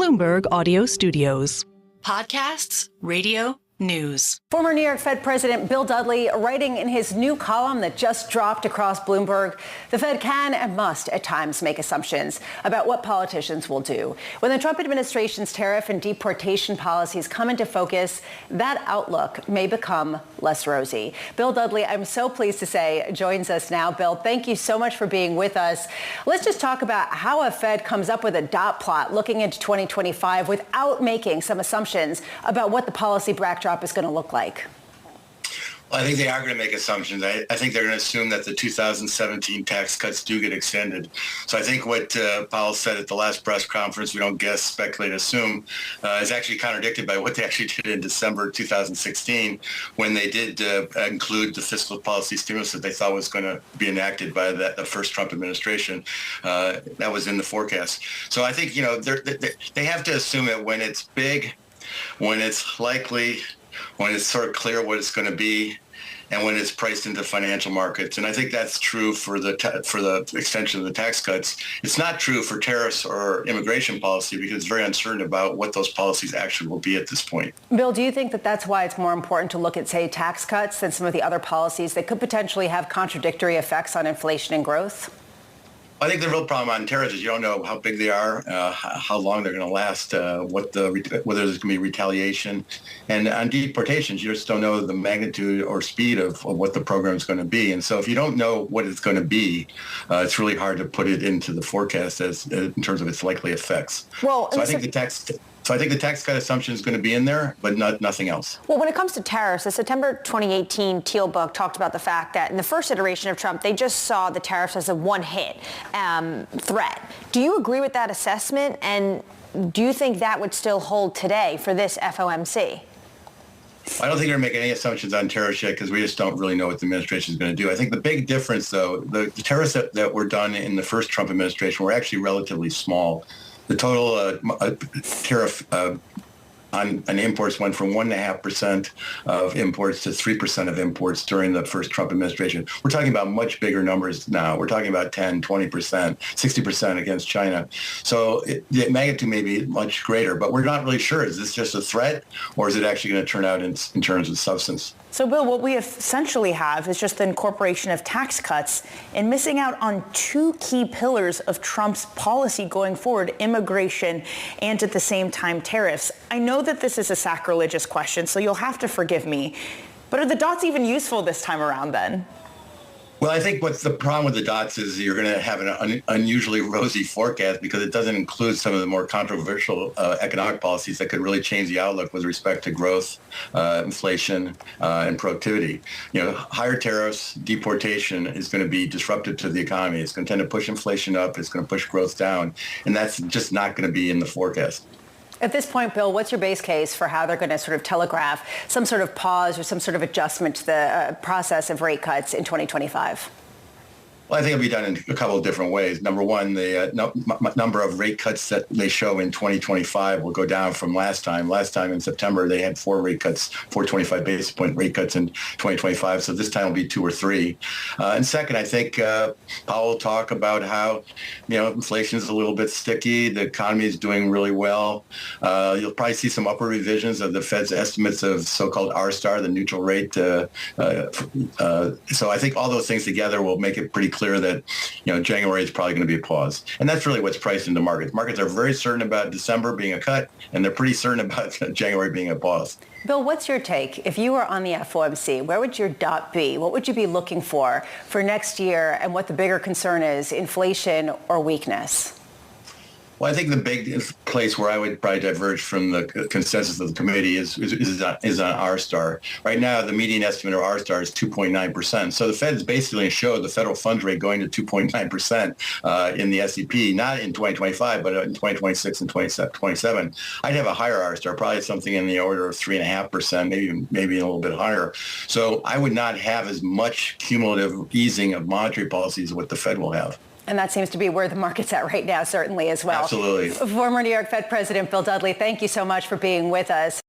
Bloomberg Audio Studios. Podcasts, radio, news. Former New York Fed President Bill Dudley writing in his new column that just dropped across Bloomberg, the Fed can and must at times make assumptions about what politicians will do. When the Trump administration's tariff and deportation policies come into focus, that outlook may become less rosy. Bill Dudley, I'm so pleased to say, joins us now. Bill, thank you so much for being with us. Let's just talk about how a Fed comes up with a dot plot looking into 2025 without making some assumptions about what the policy backdrop is going to look like. Well, I think they are going to make assumptions. I think they're going to assume that the 2017 tax cuts do get extended. So I think what Powell said at the last press conference, we don't guess, speculate, assume, is actually contradicted by what they actually did in December 2016 when they did include the fiscal policy stimulus that they thought was going to be enacted by the first Trump administration. That was in the forecast. So I think, they have to assume it when it's big, when it's likely, when it's sort of clear what it's going to be, and when it's priced into financial markets. And I think that's true for the extension of the tax cuts. It's not true for tariffs or immigration policy because it's very uncertain about what those policies actually will be at this point. Bill, do you think that that's why it's more important to look at, say, tax cuts than some of the other policies that could potentially have contradictory effects on inflation and growth? I think the real problem on tariffs is you don't know how big they are, how long they're going to last, whether there's going to be retaliation. And on deportations, you just don't know the magnitude or speed of what the program is going to be. And so if you don't know what it's going to be, it's really hard to put it into the forecast in terms of its likely effects. Well, so I think the tax cut assumption is going to be in there, but nothing else. Well, when it comes to tariffs, the September 2018 Teal book talked about the fact that in the first iteration of Trump, they just saw the tariffs as a one-hit threat. Do you agree with that assessment? And do you think that would still hold today for this FOMC? I don't think they're making any assumptions on tariffs yet because we just don't really know what the administration is going to do. I think the big difference, though, the tariffs that were done in the first Trump administration were actually relatively small. The total tariff on imports went from 1.5% of imports to 3% of imports during the first Trump administration. We're talking about much bigger numbers now. We're talking about 10, 20%, 60% against China. So the magnitude may be much greater, but we're not really sure. Is this just a threat, or is it actually going to turn out in terms of substance? So, Bill, what we essentially have is just the incorporation of tax cuts and missing out on two key pillars of Trump's policy going forward, immigration and at the same time tariffs. I know that this is a sacrilegious question, so you'll have to forgive me. But are the dots even useful this time around then? Well, I think what's the problem with the dots is you're going to have an unusually rosy forecast because it doesn't include some of the more controversial economic policies that could really change the outlook with respect to growth, inflation, and productivity. Higher tariffs, deportation is going to be disruptive to the economy. It's going to tend to push inflation up. It's going to push growth down. And that's just not going to be in the forecast. At this point, Bill, what's your base case for how they're going to sort of telegraph some sort of pause or some sort of adjustment to the process of rate cuts in 2025? Well, I think it'll be done in a couple of different ways. Number one, the number of rate cuts that they show in 2025 will go down from last time. Last time in September, they had 4 25 basis point rate cuts in 2025. So this time will be 2 or 3. And second, I think Powell will talk about how, inflation is a little bit sticky. The economy is doing really well. You'll probably see some upward revisions of the Fed's estimates of so-called R-star, the neutral rate. So I think all those things together will make it pretty clear that January is probably going to be a pause, and that's really what's priced into markets. Markets are very certain about December being a cut, and they're pretty certain about January being a pause. Bill, what's your take? If you were on the FOMC, where would your dot be? What would you be looking for next year, and what the bigger concern is, inflation or weakness? Well, I think the big place where I would probably diverge from the consensus of the committee is on R-star. Right now, the median estimate of R-star is 2.9%. So the Fed is basically showed the federal funds rate going to 2.9% in the SEP, not in 2025, but in 2026 and 2027. I'd have a higher R-star, probably something in the order of 3.5%, maybe a little bit higher. So I would not have as much cumulative easing of monetary policies as what the Fed will have. And that seems to be where the market's at right now, certainly as well. Absolutely. Former New York Fed President Bill Dudley, thank you so much for being with us.